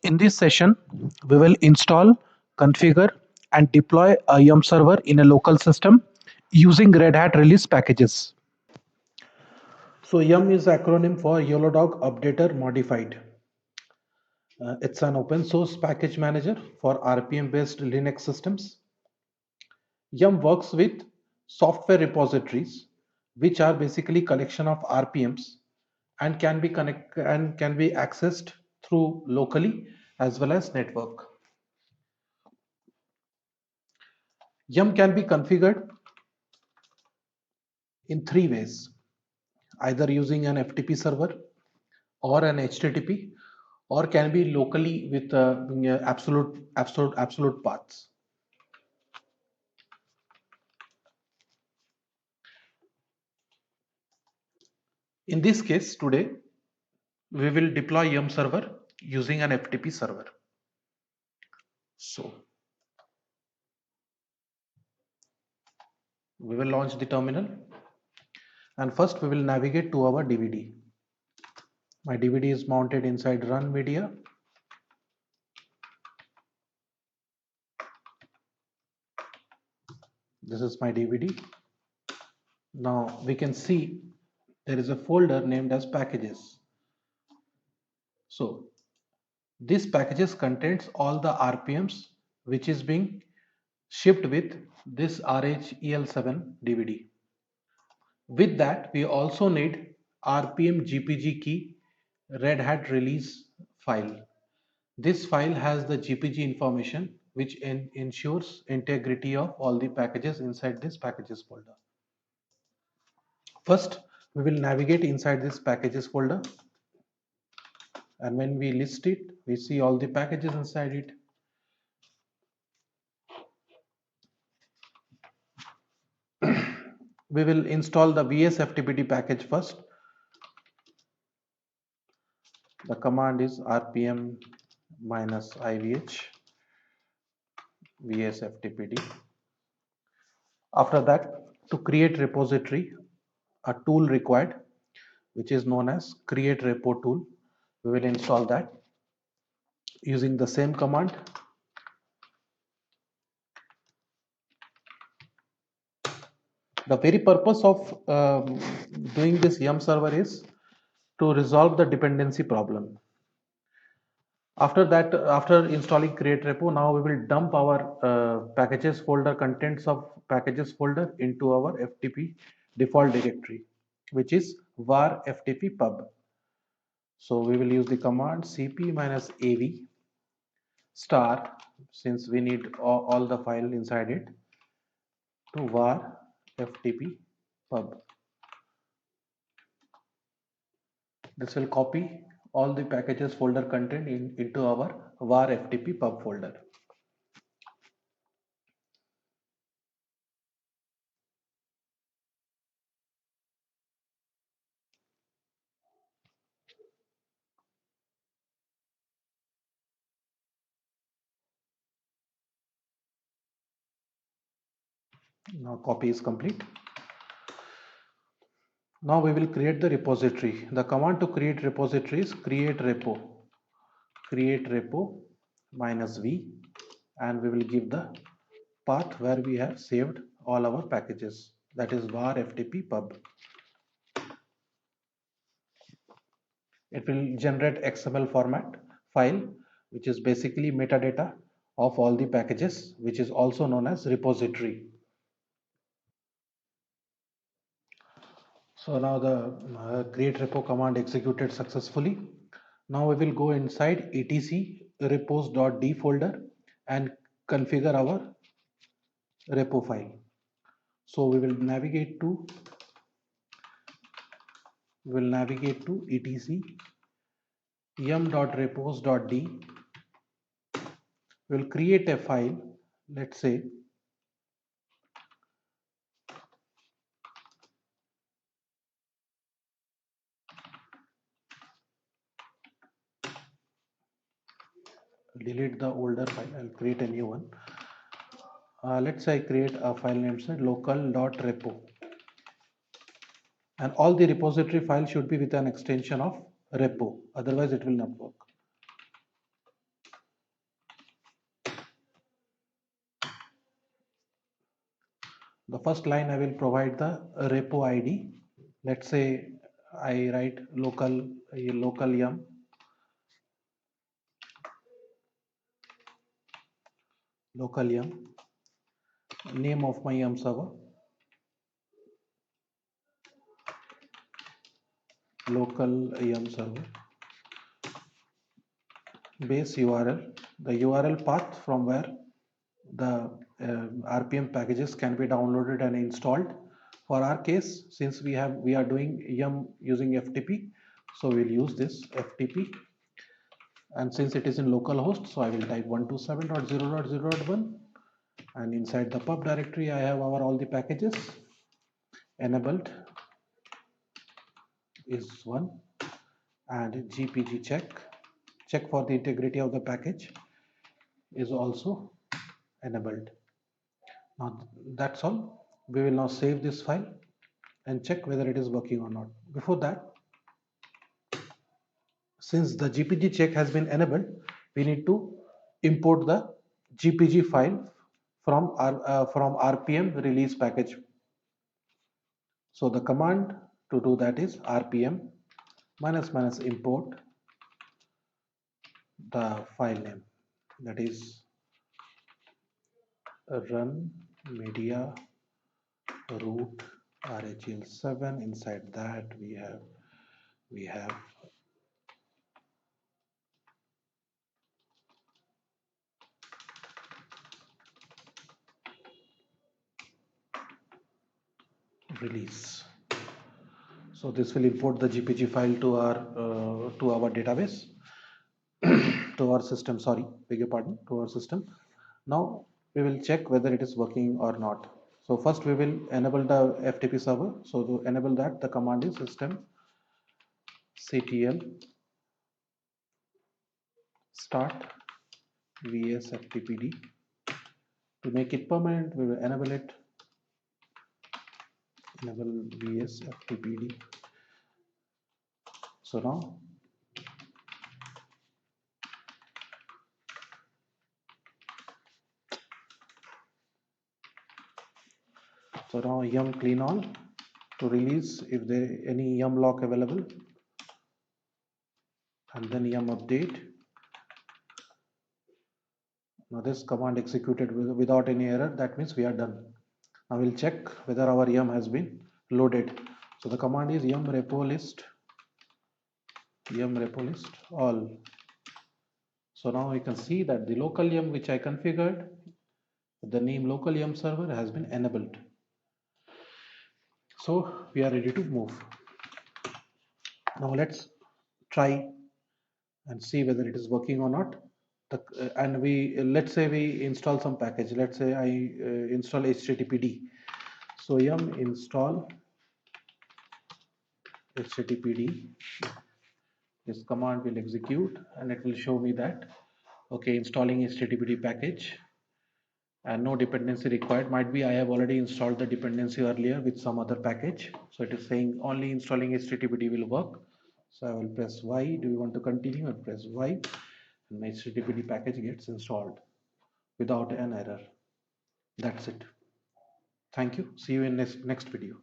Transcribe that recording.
In this session, we will install, configure, and deploy a Yum server in a local system using Red Hat release packages. So Yum is acronym for YOLO Dog Updater Modified. It's an open source package manager for RPM based Linux systems. Yum works with software repositories, which are basically collection of RPMs and can be accessed through locally as well as network. Yum can be configured in three ways, either using an FTP server or an HTTP, or can be locally with absolute paths. In this case today, we will deploy Yum server using an FTP server. So we will launch the terminal, and first we will navigate to our DVD. My DVD is mounted inside Run Media. This is my DVD. Now we can see there is a folder named as packages. So this packages contains all the RPMs which is being shipped with this RHEL7 DVD. With that, we also need RPM GPG key Red Hat release file. This file has the GPG information which ensures integrity of all the packages inside this packages folder. First, we will navigate inside this packages folder, and when we list it, we see all the packages inside it. We will install the VSFTPD package first. The command is rpm -ivh VSFTPD. After that, to create repository, a tool required, which is known as create repo tool. We will install that using the same command. The very purpose of doing this Yum server is to resolve the dependency problem. After that, after installing create repo, now we will dump our packages folder, contents of packages folder into our FTP default directory, which is var ftp pub. So we will use the command cp-av star, since we need all the file inside it, to var ftp pub. This will copy all the packages folder content into our var ftp pub folder. Now copy is complete. Now we will create the repository. The command to create repository is create repo -v, and we will give the path where we have saved all our packages, that is var ftp pub. It will generate XML format file, which is basically metadata of all the packages, which is also known as repository. So now the create repo command executed successfully. Now we will go inside etc repos.d folder and configure our repo file. So we will navigate to etc yum.repos.d. We will create a file, let's say delete the older file, I'll create a new one. Let's say I create a file named local.repo, and all the repository files should be with an extension of repo, otherwise it will not work. The first line I will provide the repo ID. Let's say I write local yum name of my yum server, local yum server, base URL, the URL path from where the RPM packages can be downloaded and installed. For our case, since we are doing yum using FTP, so we'll use this FTP. And since it is in localhost, so I will type 127.0.0.1, and inside the pub directory I have all the packages. Enabled is one, and GPG check for the integrity of the package is also enabled. Now that's all. We will now save this file and check whether it is working or not. Before that, since the GPG check has been enabled, we need to import the GPG file from RPM release package. So the command to do that is RPM -- import the file name, that is run media root RHEL7. Inside that we have release. So this will import the GPG file to our database, to our system. Sorry, beg your pardon, to our system. Now we will check whether it is working or not. So first we will enable the FTP server. So to enable that, the command is systemctl start vs ftpd. To make it permanent, we will enable vs ftpd. So now yum clean all to release if there any yum lock available, and then yum update. Now this command executed without any error. That means we are done. Now we'll check whether our yum has been loaded. So the command is yum repo list all. So now we can see that the local yum which I configured, the name local yum server, has been enabled. So we are ready to move. Now let's try and see whether it is working or not. And let's say we install some package. Let's say I install HTTPD. So yum install HTTPD. This command will execute and it will show me that okay, installing HTTPD package and no dependency required. Might be I have already installed the dependency earlier with some other package. So it is saying only installing HTTPD will work. So I will press Y. Do you want to continue? I press Y, and my HTTPD package gets installed without an error. That's it. Thank you. See you in next video.